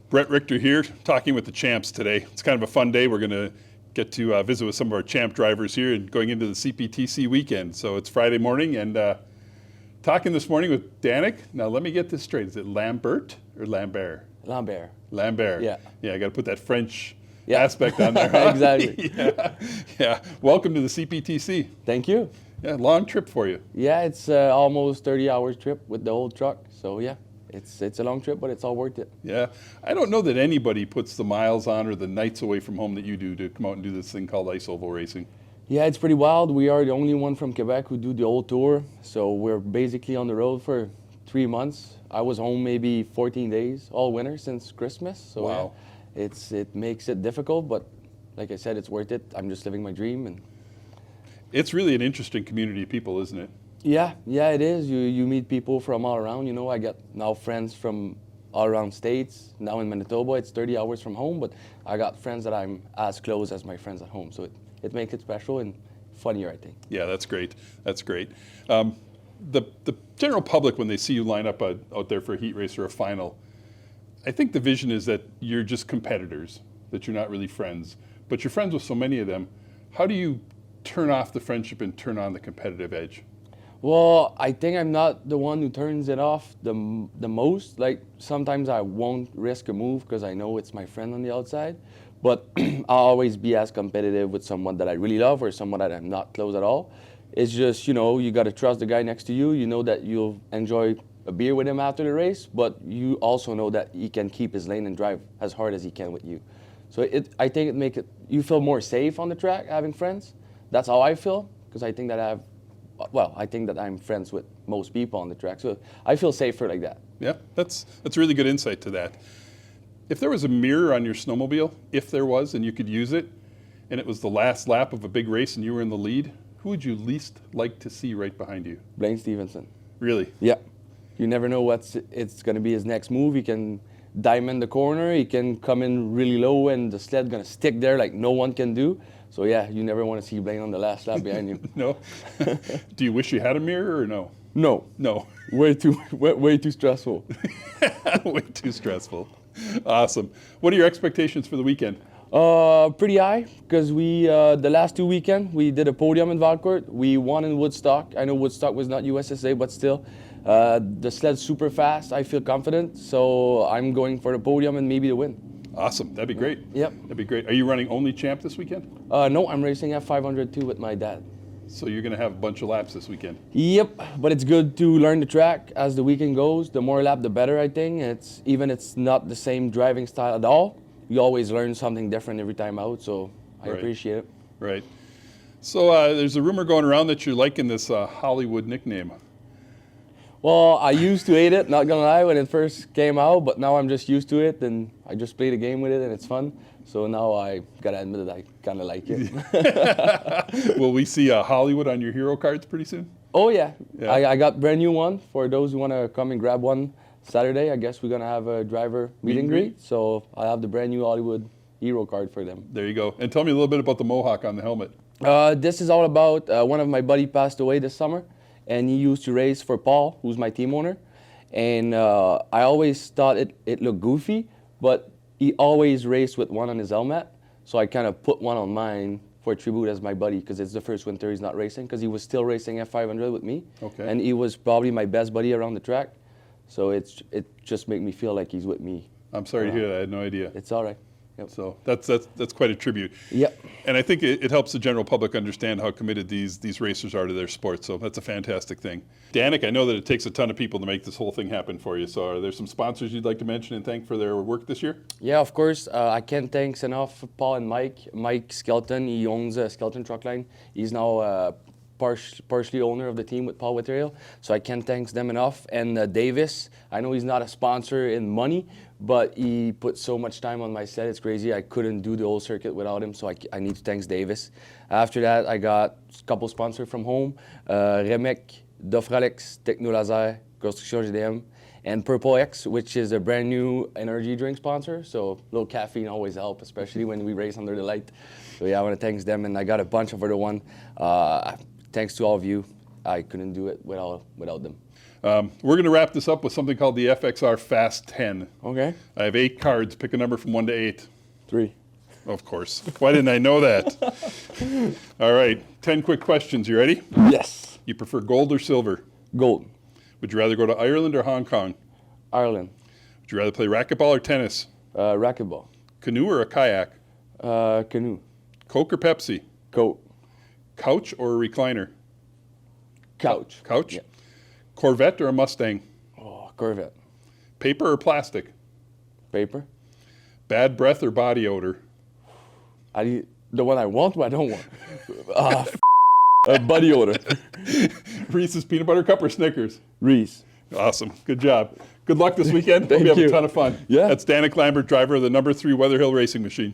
Brett Richter here, talking with the champs today. It's kind of a fun day. We're going to get to visit with some of our champ drivers here and going into the CPTC weekend. So it's Friday morning and talking this morning with Danick. Now let me get this straight. Is it Lambert or Lambert? Lambert. Lambert. Yeah. Yeah, I got to put that French aspect on there. Huh? Exactly. Yeah. Welcome to the CPTC. Thank you. Yeah, long trip for you. Yeah, it's almost 30 hours trip with the old truck. So yeah, it's a long trip, but it's all worth it. Yeah. I don't know that anybody puts the miles on or the nights away from home that you do to come out and do this thing called ice oval racing. Yeah, it's pretty wild. We are the only one from Quebec who do the whole tour. So we're basically on the road for 3 months. I was home maybe 14 days all winter since Christmas. So wow. Yeah, it makes it difficult, but like I said, it's worth it. I'm just living my dream. And it's really an interesting community of people, isn't it? Yeah, it is. You meet people from all around. You know, I got now friends from all around states. Now in Manitoba, it's 30 hours from home, but I got friends that I'm as close as my friends at home. So it makes it special and funnier, I think. Yeah, that's great. That's great. The general public, when they see you line up out there for a heat race or a final, I think the vision is that you're just competitors, that you're not really friends. But you're friends with so many of them. How do you turn off the friendship and turn on the competitive edge? Well, I think I'm not the one who turns it off the most. Like, sometimes I won't risk a move because I know it's my friend on the outside. But I'll always be as competitive with someone that I really love or someone that I'm not close at all. It's just, you know, you got to trust the guy next to you. You know that you'll enjoy a beer with him after the race, but you also know that he can keep his lane and drive as hard as he can with you. So I think it makes it, you feel more safe on the track having friends. That's how I feel, because I think that I think that I'm friends with most people on the track. So I feel safer like that. Yeah, that's really good insight to that. If there was a mirror on your snowmobile, if there was, and you could use it, and it was the last lap of a big race and you were in the lead, who would you least like to see right behind you? Blaine Stevenson. Really? Yeah. You never know it's going to be his next move. He can diamond the corner. He can come in really low and the sled going to stick there like no one can do. So yeah, you never want to see Blaine on the last lap behind you. No? Do you wish you had a mirror or no? No. No. Way too stressful. Way too stressful. Awesome. What are your expectations for the weekend? Pretty high, because we the last 2 weekends we did a podium in Valcourt. We won in Woodstock. I know Woodstock was not USSA, but still, the sled's super fast. I feel confident, so I'm going for the podium and maybe the win. Awesome. That'd be great. Yep. That'd be great. Are you running only champ this weekend? No, I'm racing F500 too with my dad. So you're going to have a bunch of laps this weekend? Yep, but it's good to learn the track as the weekend goes. The more lap, the better, I think. It's not the same driving style at all. You always learn something different every time out, so I appreciate it. Right. So there's a rumor going around that you're liking this Hollywood nickname. Well, I used to hate it, not gonna lie, when it first came out, but now I'm just used to it, and I just play the game with it, and it's fun. So now I gotta admit that I kind of like it. Will we see Hollywood on your hero cards pretty soon? Oh yeah. I got brand new one for those who wanna come and grab one Saturday. I guess we're gonna have a driver meet and greet, so I have the brand new Hollywood hero card for them. There you go. And tell me a little bit about the Mohawk on the helmet. This is all about one of my buddy passed away this summer, and he used to race for Paul, who's my team owner. And I always thought it looked goofy, but he always raced with one on his helmet. So I kind of put one on mine for tribute as my buddy, because it's the first winter he's not racing, because he was still racing F500 with me. Okay. And he was probably my best buddy around the track. So it just made me feel like he's with me. I'm sorry to hear that. I had no idea. It's all right. Yep. So that's quite a tribute. Yep. And I think it helps the general public understand how committed these racers are to their sport. So that's a fantastic thing. Danick, I know that it takes a ton of people to make this whole thing happen for you. So are there some sponsors you'd like to mention and thank for their work this year? Yeah, of course. I can't thank enough Paul and Mike. Mike Skelton, he owns Skelton Truck Line. He's now partially owner of the team with Paul Whitterill, so I can't thank them enough. And Davis, I know he's not a sponsor in money, but he put so much time on my set, it's crazy. I couldn't do the whole circuit without him, so I need to thank Davis. After that, I got a couple sponsors from home, Remek, Dofralex, Technolaser, Construction GDM, and Purple X, which is a brand new energy drink sponsor. So a little caffeine always helps, especially when we race under the light. So yeah, I want to thank them, and I got a bunch of other ones. Thanks to all of you. I couldn't do it without them. We're going to wrap this up with something called the FXR Fast 10. Okay. I have 8 cards. Pick a number from 1 to 8. 3. Of course. Why didn't I know that? All right. 10 quick questions. You ready? Yes. You prefer gold or silver? Gold. Would you rather go to Ireland or Hong Kong? Ireland. Would you rather play racquetball or tennis? Racquetball. Canoe or a kayak? Canoe. Coke or Pepsi? Coat. Couch or a recliner? Couch. Couch? Yeah. Corvette or a Mustang? Oh, Corvette. Paper or plastic? Paper. Bad breath or body odor? The one I want, but I don't want. Buddy odor. Reese's Peanut Butter Cup or Snickers? Reese. Awesome. Good job. Good luck this weekend. Hope Thank you have you. a ton of fun. Yeah. That's Danick Lambert, driver of the number 3 Weatherhill Racing Machine.